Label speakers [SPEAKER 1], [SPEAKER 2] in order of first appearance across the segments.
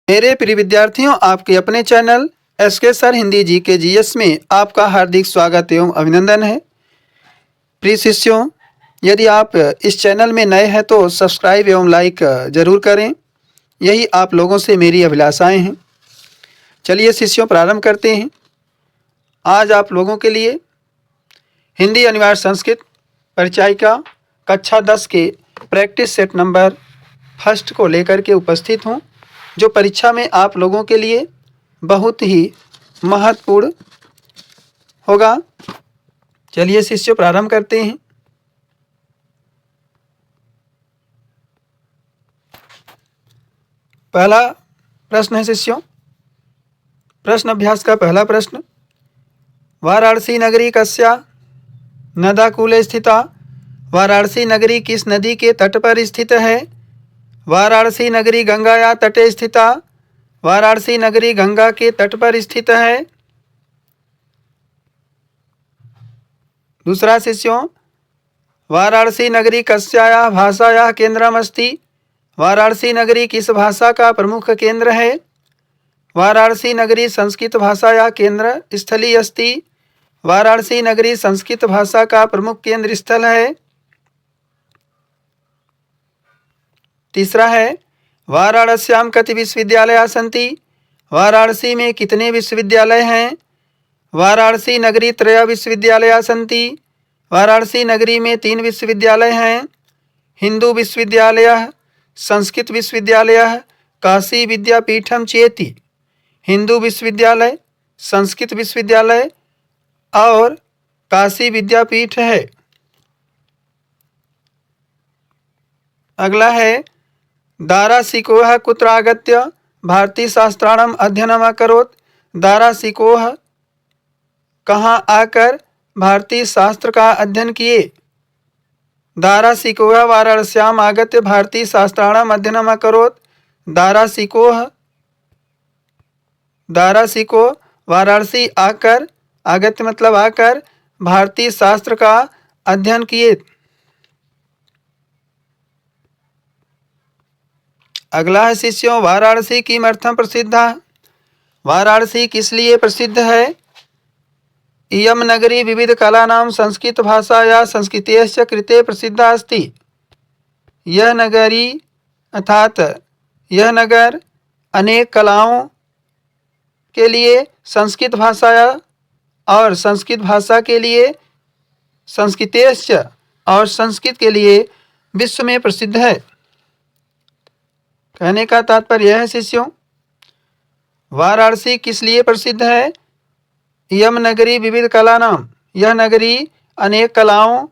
[SPEAKER 1] मेरे प्रिय विद्यार्थियों, आपके अपने चैनल एसके सर हिंदी जी के जीएस में आपका हार्दिक स्वागत एवं अभिनंदन है। प्रिय शिष्यों, यदि आप इस चैनल में नए हैं तो सब्सक्राइब एवं लाइक जरूर करें। यही आप लोगों से मेरी अभिलाषाएं हैं। चलिए शिष्यों, प्रारंभ करते हैं। आज आप लोगों के लिए हिंदी अनिवार्य संस्कृत परिचायिका कक्षा 10 के प्रैक्टिस सेट नंबर फर्स्ट को लेकर के उपस्थित हूँ, जो परीक्षा में आप लोगों के लिए बहुत ही महत्वपूर्ण होगा। चलिए शिष्यों, प्रारंभ करते हैं। पहला प्रश्न है शिष्यों, प्रश्न अभ्यास का पहला प्रश्न। वाराणसी नगरी कस्या नदाकूले स्थिता? वाराणसी नगरी किस नदी के तट पर स्थित है? वाराणसी नगरी गंगाया तटे स्थिता? वाराणसी नगरी गंगा के तट पर स्थित है। दूसरा शिष्यों, वाराणसी नगरी कस्यायाः भाषायाः केंद्रमस्ति? वाराणसी नगरी किस भाषा का प्रमुख केंद्र है? वाराणसी नगरी संस्कृत भाषायाः केंद्र स्थली अस्ति? वाराणसी नगरी संस्कृत भाषा का प्रमुख केंद्र स्थल है। तीसरा है, वाराणस्यां कति विश्वविद्यालयाः सन्ति? वाराणसी में कितने विश्वविद्यालय हैं? वाराणसी नगरी त्रय विश्वविद्यालयाः सन्ति? वाराणसी नगरी में 3 विश्वविद्यालय हैं। हिंदू विश्वविद्यालयः, संस्कृत विश्वविद्यालयः, काशी विद्यापीठम चेति। हिंदू विश्वविद्यालय, संस्कृत विश्वविद्यालय और काशी विद्यापीठ है। अगला है, दारासिकोह कुत्र आगत्य भारतीय शास्त्राणाम अध्ययनम अकरोत्? दारासिकोह कहाँ आकर भारतीय शास्त्र का अध्ययन किए? दारासिकोह वाराणस्याम आगत्य भारतीय शास्त्राणाम अध्ययनम अकरोत्। दारासिको वाराणसी आकर, आगत्य मतलब आकर, भारतीय शास्त्र का अध्ययन किए। अगला है शिष्यों, वाराणसी किमर्थम प्रसिद्धा? वाराणसी किस लिए प्रसिद्ध है? इयं नगरी विविध कलानां संस्कृत भाषाया संस्कृतेश्च कृते प्रसिद्धा अस्ति। यह नगरी अर्थात यह नगर अनेक कलाओं के लिए संस्कृत भाषा और संस्कृत भाषा के लिए संस्कृतेश्च और संस्कृत के लिए विश्व में प्रसिद्ध है। कहने का तात्पर्य यह है शिष्यों, वाराणसी किस लिए प्रसिद्ध है? इयम नगरी विविध कलानाम, यह नगरी अनेक कलाओं,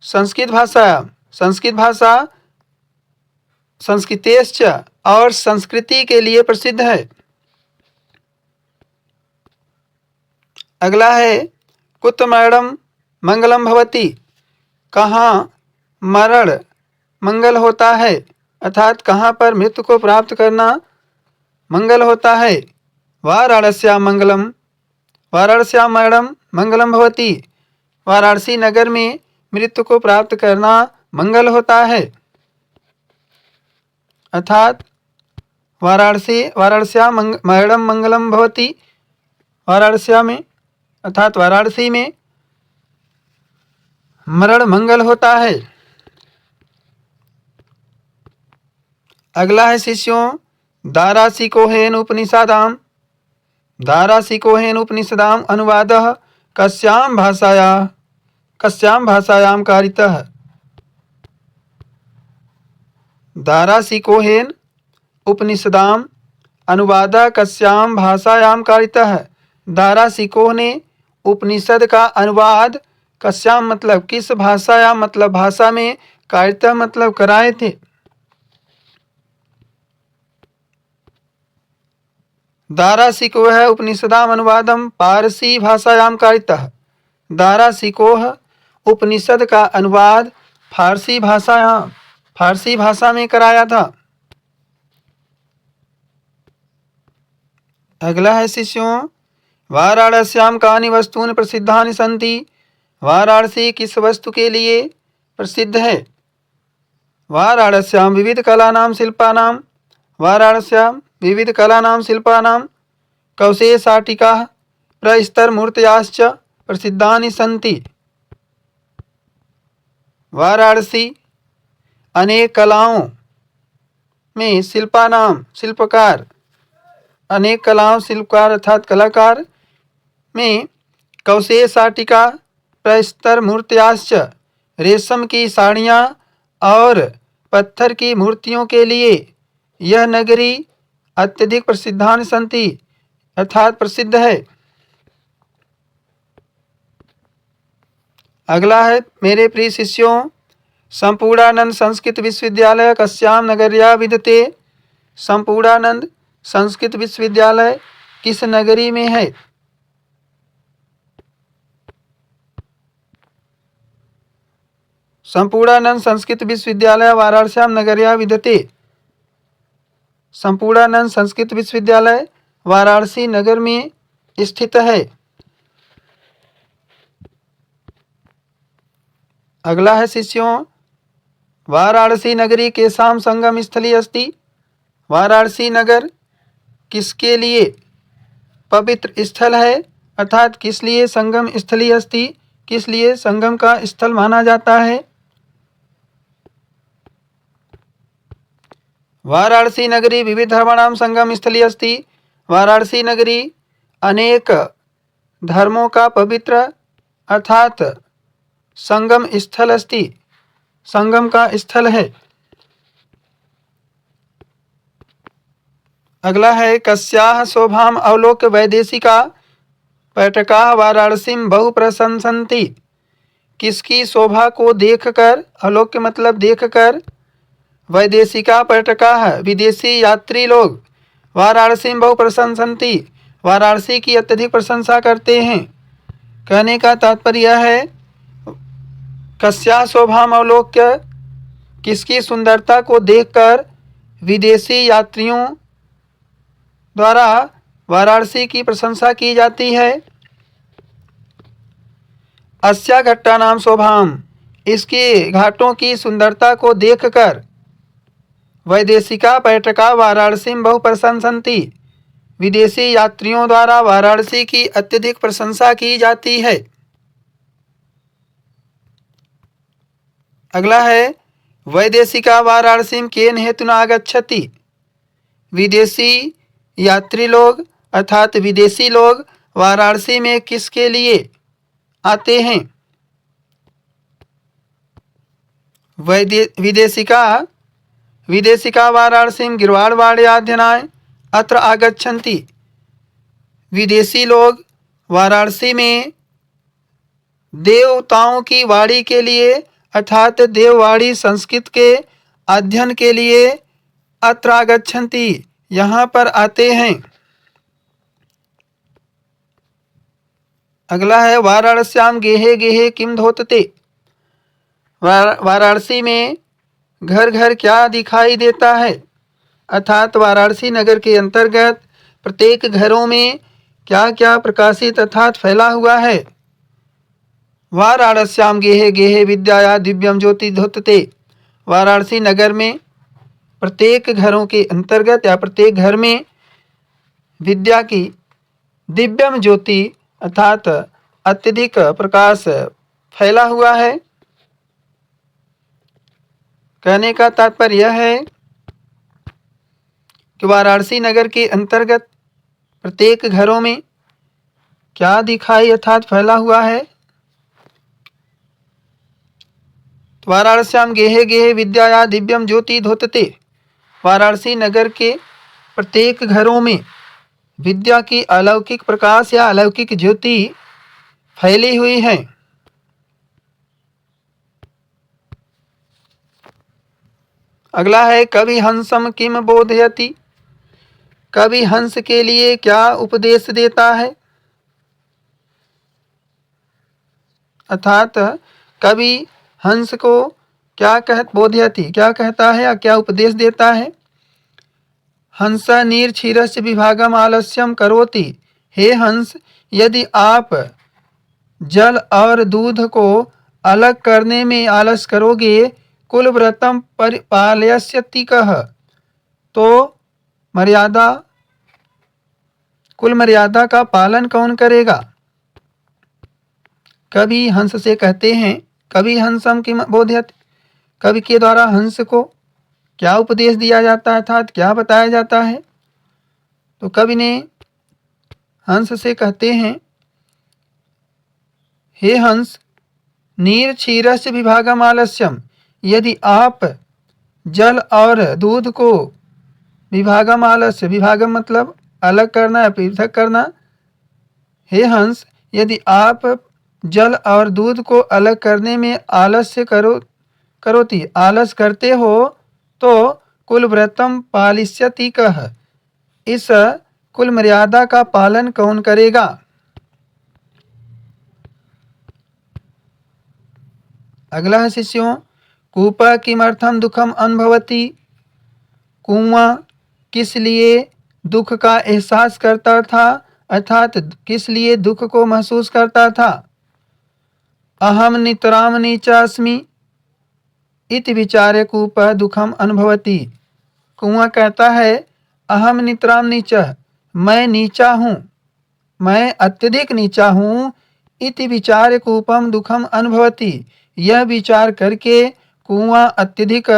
[SPEAKER 1] संस्कृत भाषा संस्कृतेश्च और संस्कृति के लिए प्रसिद्ध है। अगला है, कुत्र मरणम मंगलम भवति? कहाँ मरण मंगल होता है, अर्थात कहाँ पर मृत्यु को प्राप्त करना मंगल होता है? वाराणस्याम मरणम मंगलम भवति। वाराणसी नगर में मृत्यु को प्राप्त करना मंगल होता है, अर्थात वाराणस्याम मरणम मंगलम भवति। वाराणसी में मरण मंगल होता है। अगला है शिष्यों, दारासिकोहेन उपनिषदाम अनुवादः कस्यां भाषायां कारितः? दारासिकोहेन उपनिषदाम अनुवादः कस्यां भाषायां कारितः? दारासिकोह ने उपनिषद का अनुवाद कस्याम मतलब किस भाषायां मतलब भाषा में, कारितः मतलब कराए थे। दारासिकोह उपनिषदाम अनुवादम पारसी भाषायां कारितः। दारासिकोह उपनिषद का अनुवाद फारसी भाषा में कराया था। अगला है शिष्यों, वाराणस्याम कानि वस्तूनि प्रसिद्धानि सन्ति? वाराणसी किस वस्तु के लिए प्रसिद्ध है? वाराणस्याम विविध कलानां शिल्पानां वाराणस्यां विविधकलानां शिल्पानां कौशेशाटिकाः प्रस्तरमूर्तयश्च प्रसिद्धानि सन्ति। वाराणसी अनेक कलाओं में शिल्पकार अनेक कलाओं शिल्पकार अर्थात कलाकार में कौशेशाटिका प्रस्तर मूर्तियाश्च रेशम की साड़ियाँ और पत्थर की मूर्तियों के लिए यह नगरी अत्यधिक प्रसिद्धानि सन्ति अर्थात प्रसिद्ध है। अगला है मेरे प्रिय शिष्यों, संपूर्णानंद संस्कृत विश्वविद्यालय कस्यां नगर्या विद्यते। संपूर्णानंद संस्कृत विश्वविद्यालय किस नगरी में है? संपूर्णानंद संस्कृत विश्वविद्यालय वाराणस्यां नगर्या विद्यते। संपूर्णानंद संस्कृत विश्वविद्यालय वाराणसी नगर में स्थित है। अगला है शिष्यों, वाराणसी नगरी केषां संगम स्थली अस्ति। वाराणसी नगर किसके लिए पवित्र स्थल है अर्थात किस लिए संगम स्थली अस्ति, किस लिए संगम का स्थल माना जाता है? वाराणसी नगरी विविध धर्माणां संगम स्थली अस्ति। वाराणसी नगरी अनेक धर्मों का पवित्र अर्थात संगम स्थल अस्ति, संगम का स्थल है। अगला है कस्याः शोभाम् अवलोक्य वैदेशिका पर्यटकाः वाराणसीं बहु प्रशंसन्ति। किसकी शोभा को देखकर, अवलोक्य मतलब देखकर, वैदेशिका पर्यटकाः विदेशी यात्री लोग वाराणसीं बहु प्रशंसन्ति वाराणसी की अत्यधिक प्रशंसा करते हैं। कहने का तात्पर्य यह है कस्या शोभाम अवलोक्य किसकी सुंदरता को देखकर विदेशी यात्रियों द्वारा वाराणसी की प्रशंसा की जाती है। अस्या घट्टानां शोभाम इसके घाटों की सुंदरता को देखकर वैदेशिका पर्यटका वाराणसी में बहु प्रशंसन्ति विदेशी यात्रियों द्वारा वाराणसी की अत्यधिक प्रशंसा की जाती है। अगला है वैदेशिका वाराणसी केन हेतुना आगच्छति। विदेशी यात्री लोग अर्थात विदेशी लोग वाराणसी में किसके लिए आते हैं? विदेशिका वाराणसी गिरवाड़वाड़याध्ययनाय अत्र आगच्छन्ति। विदेशी लोग वाराणसी में देवताओं की वाड़ी के लिए अर्थात देववाड़ी संस्कृत के अध्ययन के लिए अत्र आगच्छन्ति यहाँ पर आते हैं। अगला है वाराणस्याम गेहे गेहे किम धोतते। वाराणसी में घर घर क्या दिखाई देता है अर्थात वाराणसी नगर के अंतर्गत प्रत्येक घरों में क्या क्या प्रकाशित अर्थात फैला हुआ है। वाराणस्याम गेहे गेहे विद्याया दिव्यम ज्योति धोतते। वाराणसी नगर में प्रत्येक घरों के अंतर्गत या प्रत्येक घर में विद्या की दिव्यम ज्योति अर्थात अत्यधिक प्रकाश फैला हुआ है। कहने का तात्पर्य यह है कि वाराणसी नगर के अंतर्गत प्रत्येक घरों में क्या दिखाई अर्थात फैला हुआ है। वाराणस्याम गेहे गेहे विद्याया दिव्यम ज्योति धोतते। वाराणसी नगर के प्रत्येक घरों में विद्या की अलौकिक प्रकाश या अलौकिक ज्योति फैली हुई है। अगला है कवि हंसम किम बोधयति। कवि हंस के लिए क्या उपदेश देता है अर्थात कवि हंस को क्या बोधयति क्या कहता है या क्या उपदेश देता है। हंस नीर क्षीरस्य विभागम आलस्यम करोति। हे हंस, यदि आप जल और दूध को अलग करने में आलस्य करोगे, कुलव्रतम परिपालयस्यति कह, तो मर्यादा, कुल मर्यादा का पालन कौन करेगा? कवि हंस से कहते हैं, कवि हंसम किम बोध्यत, कवि के द्वारा हंस को क्या उपदेश दिया जाता है अर्थात क्या बताया जाता है? तो कवि ने हंस से कहते हैं, हे हंस, नीर क्षीरस्य विभागम आलस्यम, यदि आप जल और दूध को विभागम आलस्य, विभागम मतलब अलग करना या पृथक करना, हे हंस यदि आप जल और दूध को अलग करने में आलस्य करोति, आलस करते हो तो कुल व्रतम पालिष्यति कह, इस कुल मर्यादा का पालन कौन करेगा? अगला है शिष्यों, कूप किमर्थम दुखम अनुभवति, कुआं किस लिए दुख का एहसास करता था अर्थात किस लिए दुख को महसूस करता था? अहम नितराम नीचास्मि इति विचार्य कूप दुखम अनुभवति, कुआं कहता है अहम नितराम नीचा, मैं नीचा हूँ, मैं अत्यधिक नीचा हूँ, इति विचार्य कूपम दुखम अनुभवति, यह विचार करके कुआं अत्यधिक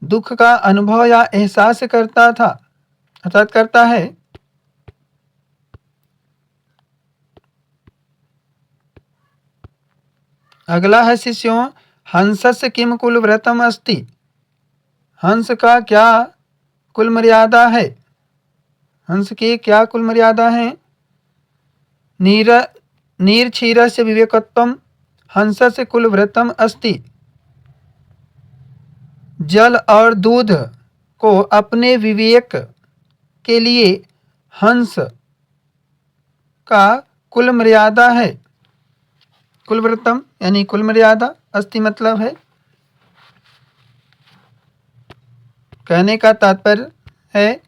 [SPEAKER 1] दुख का अनुभव या एहसास करता था अर्थात करता है। अगला है शिष्यों, हंसस्य किम कुल व्रतम अस्ति, हंस का क्या कुल मर्यादा है? हंस की क्या कुल मर्यादा है? नीर क्षीरस्य विवेकत्वम हंसस्य कुल व्रतम अस्ति, जल और दूध को अपने विवेक के लिए हंस का कुल मर्यादा है। कुल व्रतम यानी कुल मर्यादा, अस्ति मतलब है, कहने का तात्पर्य है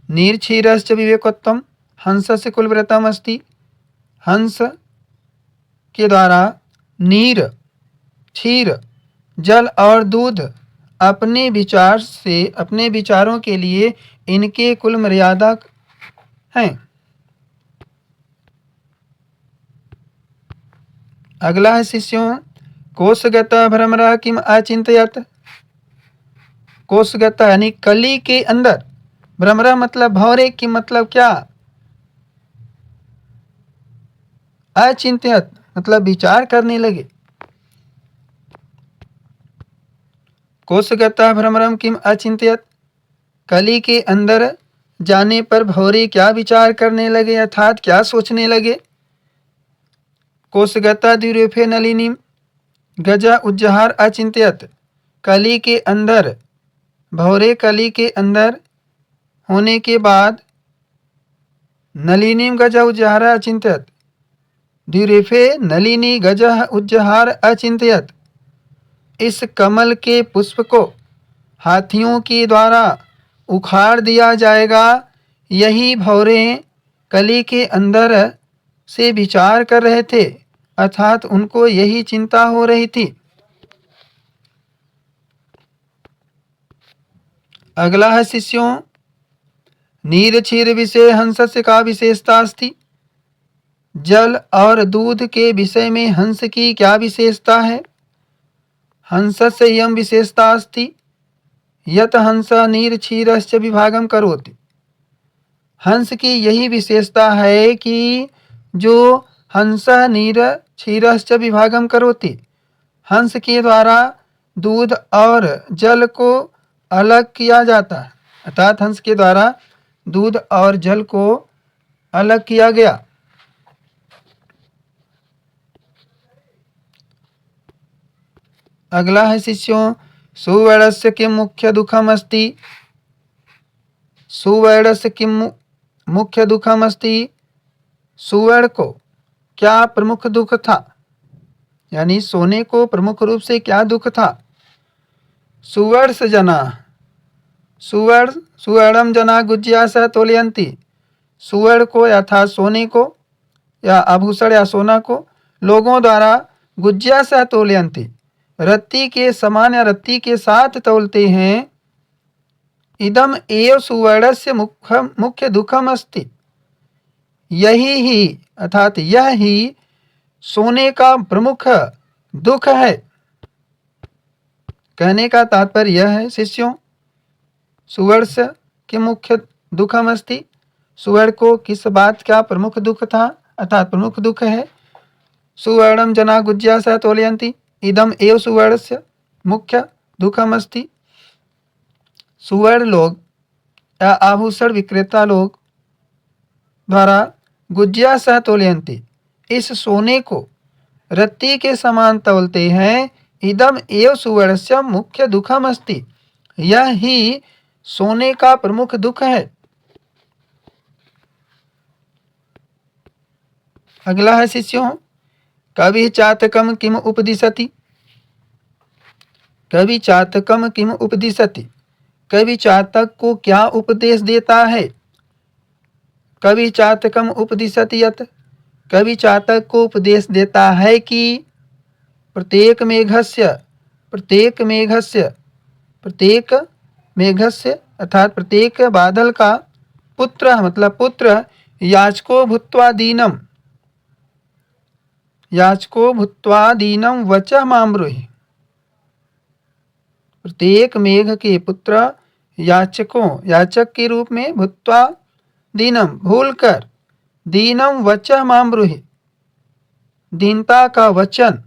[SPEAKER 1] नीर क्षीरश्च विवेकोत्तम हंसस्य कुल व्रतम अस्ति, हंस के द्वारा नीर, क्षीर, जल और दूध अपने विचार से, अपने विचारों के लिए इनके कुल मर्यादा हैं। अगला है शिष्यों, कोशगत भ्रमरा किम अचिंतयत, कोशगत यानी कली के अंदर, भ्रमरा मतलब भौरे की मतलब क्या? अचिंतयत मतलब विचार करने लगे। कोशगत भ्रमरम किम अचिंतयत, कली के अंदर जाने पर भौरे क्या विचार करने लगे अर्थात क्या सोचने लगे? कोशगता द्विरूपे नलिनीम गजा उज्जहार अचिंतयत, कली के अंदर, भौरे कली के अंदर होने के बाद नलिनीम गजा उज्जहार अचिंतयत, द्विरूपे नलिनी गजा उज्जहार अचिंतयत, इस कमल के पुष्प को हाथियों के द्वारा उखाड़ दिया जाएगा, यही भौरे कली के अंदर से विचार कर रहे थे अर्थात उनको यही चिंता हो रही थी। अगला है शिष्यों, नीर क्षीर विषय हंसस्य का विशेषता अस्ति, जल और दूध के विषय में हंस की क्या विशेषता है? हंसस्य इयं विशेषता अस्ति यत हंस नीर क्षीरश्च विभागम करोति, हंस की यही विशेषता है कि जो हंस नीर क्षीरश्च विभागम करोति, हंस के द्वारा दूध और जल को अलग किया जाता है अर्थात हंस के द्वारा दूध और जल को अलग किया गया। अगला है शिष्यों, सुवर्णस्य किम मुख्य दुखम अस्ति, सुवर्णस्य किम मुख्य दुखम अस्ति, सुवर्ण को क्या प्रमुख दुख था यानी सोने को प्रमुख रूप से क्या दुख था? सुवर्ष जना, सुवर्णम जना गुज्या सह तोलयंती, सुवर्ण को अर्थात सोने को या आभूषण या सोना को लोगों द्वारा गुज्या सह तोलयंती, रत्ती के समान या रत्ती के साथ तोलते हैं, इदम एव सुवर्णस्य मुख्य दुखम अस्ति। यही ही अर्थात यह ही सोने का प्रमुख दुख है। कहने का तात्पर्य यह है शिष्यों, सुवर्णस्य के मुख्य दुखम अस्ति, सुवर्ण को किस बात का प्रमुख दुख था अर्थात प्रमुख दुख है। सुवर्णम जना गुज्यासा तोलयन्ति इदम एव सुवर्णस्य मुख्य दुखम अस्ति। सुवर्ण लोग या आभूषण विक्रेता लोग द्वारा गुज्यासा तोलयन्ति, इस सोने को रत्ती के समान तौलते हैं। इदम एव सुवर्णस्य मुख्य दुखम अस्ति, यह ही सोने का प्रमुख दुख है। अगला है शिष्यों, कवि चातकम किम उपदिशति। कवि चातकम किम उपदिशति, कवि चातक को क्या उपदेश देता है। कवि चातकम उपदिशति यत्, कवि चातक को उपदेश देता है कि प्रत्येक मेघस्य अर्थात प्रत्येक बादल का पुत्र मतलब पुत्र याचको भूत्वा दीनम वचः मां ब्रूहि। प्रत्येक मेघ के पुत्र याचक के रूप में भूत्वा दीनम भूलकर दीनम वचः मां ब्रूहि, दीनता का वचन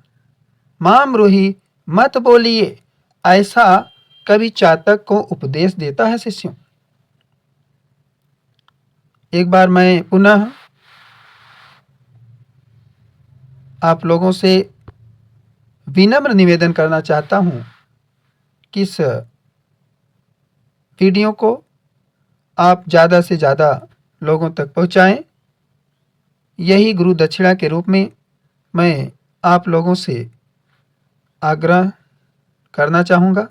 [SPEAKER 1] मां ब्रूहि मत बोलिए, ऐसा कवि चातक को उपदेश देता है शिष्यों। एक बार मैं पुनः आप लोगों से विनम्र निवेदन करना चाहता हूं कि इस वीडियो को आप ज़्यादा से ज़्यादा लोगों तक पहुंचाएं। यही गुरु दक्षिणा के रूप में मैं आप लोगों से आग्रह करना चाहूँगा।